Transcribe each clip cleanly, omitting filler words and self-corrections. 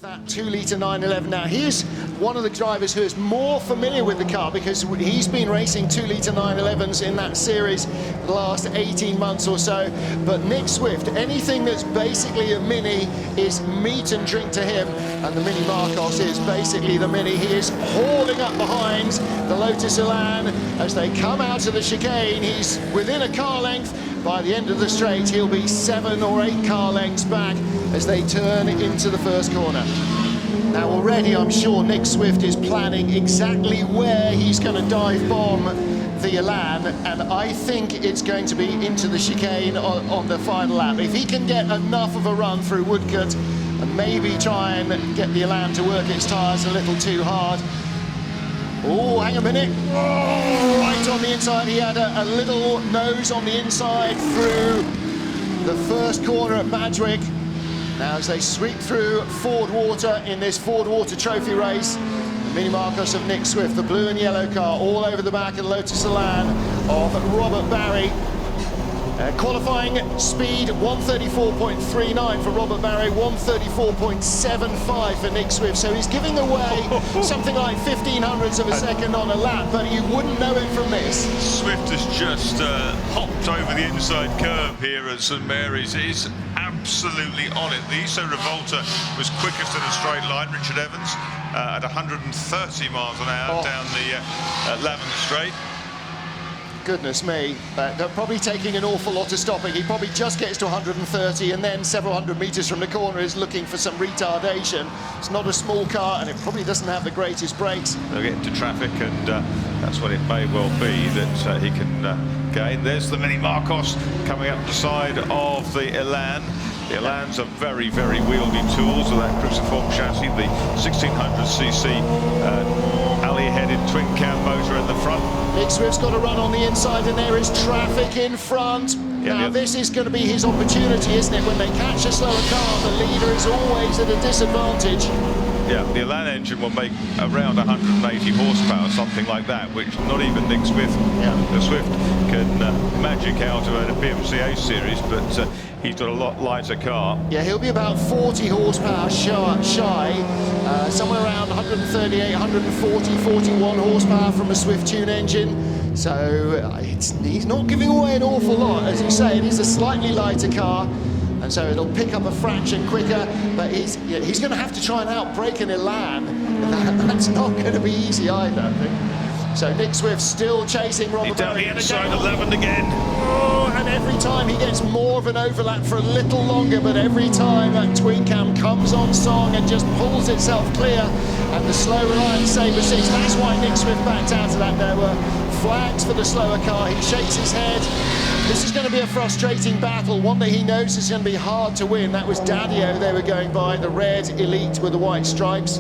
That 2-litre 911. Now, he's one of the drivers who is more familiar with the car because he's been racing 2-litre 911s in that series the last 18 months or so. But Nick Swift, anything that's basically a Mini is meat and drink to him, and the Mini Marcos is basically the Mini. He is hauling up behind the Lotus Elan as they come out of the chicane. He's within a car length. By the end of the straight, he'll be 7 or 8 car lengths back as they turn into the first corner. Now already I'm sure Nick Swift is planning exactly where he's going to dive bomb the Elan, and I think it's going to be into the chicane on the final lap. If he can get enough of a run through Woodcote and maybe try and get the Elan to work its tyres a little too hard. Oh, hang a minute. Oh, right on the inside. He had a little nose on the inside through the first corner at Madgwick. Now as they sweep through Fordwater in this Fordwater trophy race, the Mini Marcos of Nick Swift, the blue and yellow car, all over the back of Lotus Elan of Robert Barrie. Qualifying speed 134.39 for Robert Barrie, 134.75 for Nick Swift. So he's giving away something like 1500ths of a second on a lap, but you wouldn't know it from this. Swift has just hopped over the inside curve here at St Mary's. He's absolutely on it. The ISO Revolta was quickest in a straight line. Richard Evans at 130 miles an hour down the Lavender Straight. Goodness me, they're probably taking an awful lot of stopping. He probably just gets to 130 and then several hundred metres from the corner is looking for some retardation. It's not a small car and it probably doesn't have the greatest brakes. They'll get into traffic and that's what it may well be that he can gain. There's the Mini Marcos coming up the side of the Elan. The Elans are very, very wieldy tools with that cruciform chassis, the 1600cc alley-headed twin-cam motor in the front. Nick Swift's got a run on the inside and there is traffic in front. Now this is going to be his opportunity, isn't it? When they catch a slower car, the leader is always at a disadvantage. Yeah, the Elan engine will make around 180 horsepower, something like that, which not even Nick Swift, Swift can magic out of a BMCA series, but he's got a lot lighter car. Yeah, he'll be about 40 horsepower shy, somewhere around 138, 140, 41 horsepower from a Swift Tune engine. So he's not giving away an awful lot. As you say, it is a slightly lighter car, and so it'll pick up a fraction quicker, but he's going to have to try and outbrake an Elan. That's not going to be easy either, I think. So Nick Swift still chasing Robert Barrie. Down the inside 11 again. Oh, and every time he gets more of an overlap for a little longer, but every time that twin cam comes on song and just pulls itself clear, and the slow Reliant Sabre 6, that's why Nick Swift backed out of that. There were flags for the slower car. He shakes his head. This is going to be a frustrating battle, one that he knows is going to be hard to win. That was Daddio they were going by, the red Elite with the white stripes.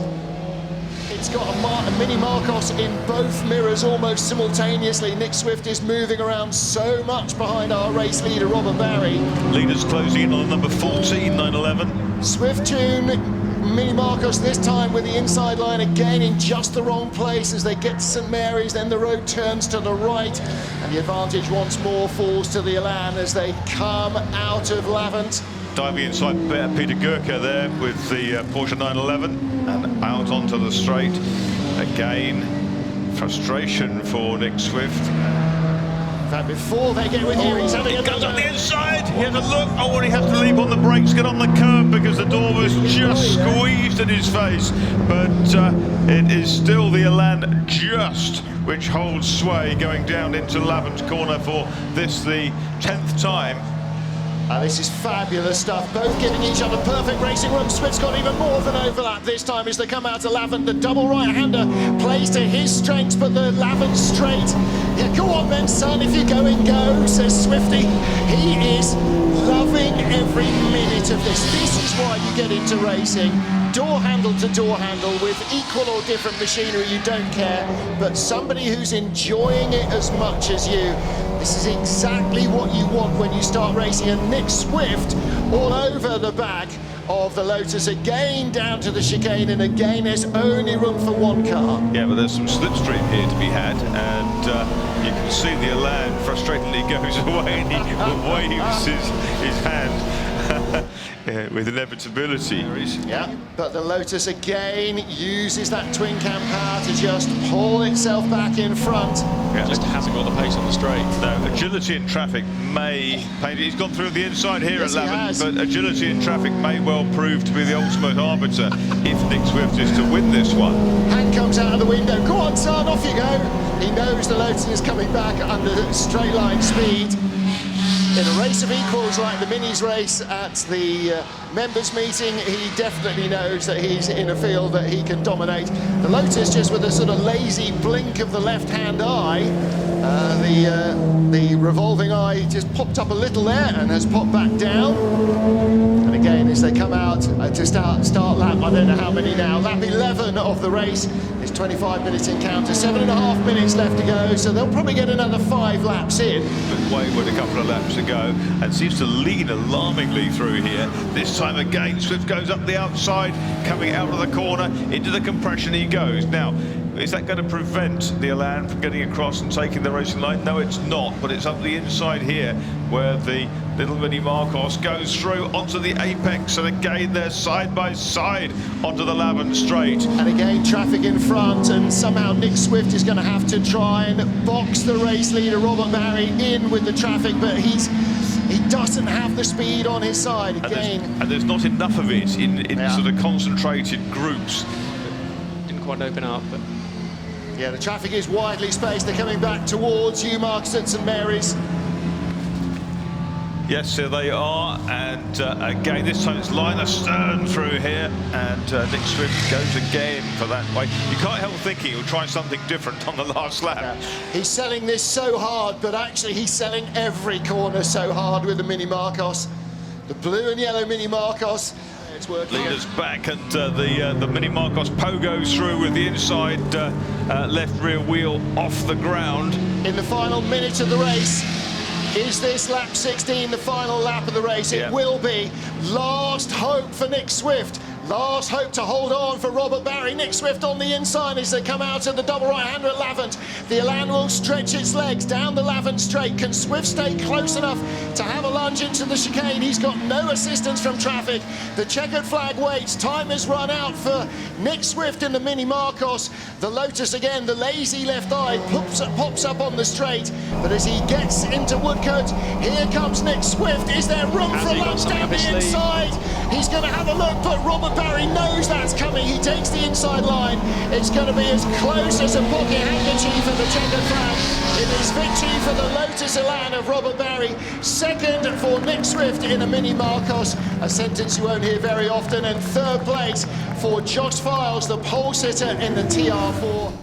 It's got a Mini Marcos in both mirrors almost simultaneously. Nick Swift is moving around so much behind our race leader, Robert Barrie. Leaders closing in on number 14, 911. Swift Tune, Mini Marcos this time with the inside line again in just the wrong place as they get to St Mary's. Then the road turns to the right and the advantage once more falls to the Elan as they come out of Lavant. Diving inside Peter Gurka there with the Porsche 911 and out onto the straight. Again, frustration for Nick Swift. In fact, before they get with here, he's having goes on the inside. He has a look. Oh, and he has to leap on the brakes, get on the curb because the door was just squeezed in his face. But it is still the Elan just which holds sway going down into Lavant corner for this, the 10th time. This is fabulous stuff, both giving each other perfect racing room. Swift's got even more of an overlap this time as they come out of Lavant. The double right-hander plays to his strengths, but the Lavant straight. Yeah, go on then, son, if you're going, go, says Swifty. He is loving every minute of this. This is why you get into racing. Door handle to door handle with equal or different machinery, you don't care, but somebody who's enjoying it as much as you. This is exactly what you want when you start racing, and Nick Swift all over the back of the Lotus, again down to the chicane, and again there's only room for one car. Yeah, but there's some slipstream here to be had, and you can see the Elan frustratingly goes away and he waves his hand. with inevitability. Yeah, but the Lotus again uses that twin cam power to just pull itself back in front. Yeah. Just hasn't got the pace on the straight. No, agility in traffic may... He's gone through the inside here Yes, at he has. Lavin, but agility in traffic may well prove to be the ultimate arbiter if Nick Swift is to win this one. Hand comes out of the window. Go on, son, off you go. He knows the Lotus is coming back under straight line speed. In a race of equals like the Minis race at the members meeting, he definitely knows that he's in a field that he can dominate. The Lotus, just with a sort of lazy blink of the left-hand eye, the revolving eye just popped up a little there and has popped back down. And again, as they come out to start lap, I don't know how many now, lap 11 of the race. It's 25-minute encounter, 7.5 minutes left to go, so they'll probably get another 5 laps in. But Wade with a couple of laps to go and seems to lead alarmingly through here. This time again, Swift goes up the outside, coming out of the corner, into the compression he goes. Now, is that going to prevent the Elan from getting across and taking the racing line? No, it's not, but it's up the inside here where the little mini Marcos goes through onto the apex, and again they're side by side onto the Lavin straight. And again, traffic in front, and somehow Nick Swift is going to have to try and box the race leader, Robert Barrie, in with the traffic, but he doesn't have the speed on his side again. And there's not enough of it in sort of concentrated groups. Didn't quite open up, but... Yeah, the traffic is widely spaced. They're coming back towards you, Marks at St Mary's. Yes, here they are, and again, this time it's line astern through here, and Nick Swift goes again for that way. You can't help thinking he'll try something different on the last lap. Yeah. He's selling this so hard, but actually he's selling every corner so hard with the Mini Marcos. The blue and yellow Mini Marcos. It's working. Leaders back, and the Mini Marcos goes through with the inside left rear wheel off the ground. In the final minute of the race, is this lap 16 the final lap of the race? It will be. Last hope for Nick Swift. Last hope to hold on for Robert Barrie. Nick Swift on the inside as they come out of the double right-hander at Lavant. The Elan will stretch its legs down the Lavant straight. Can Swift stay close enough to have a lunge into the chicane? He's got no assistance from traffic. The checkered flag waits. Time has run out for Nick Swift in the Mini Marcos. The Lotus again, the lazy left eye pops up on the straight. But as he gets into Woodcote, here comes Nick Swift. Is there room for a lunge down the inside? He's going to have a look, but Robert Barrie knows that's coming. He takes the inside line. It's going to be as close as a pocket handkerchief of the checkered flag. It is victory for the Lotus Elan of Robert Barrie. Second for Nick Swift in a Mini Marcos, a sentence you won't hear very often. And third place for Josh Files, the pole sitter in the TR4.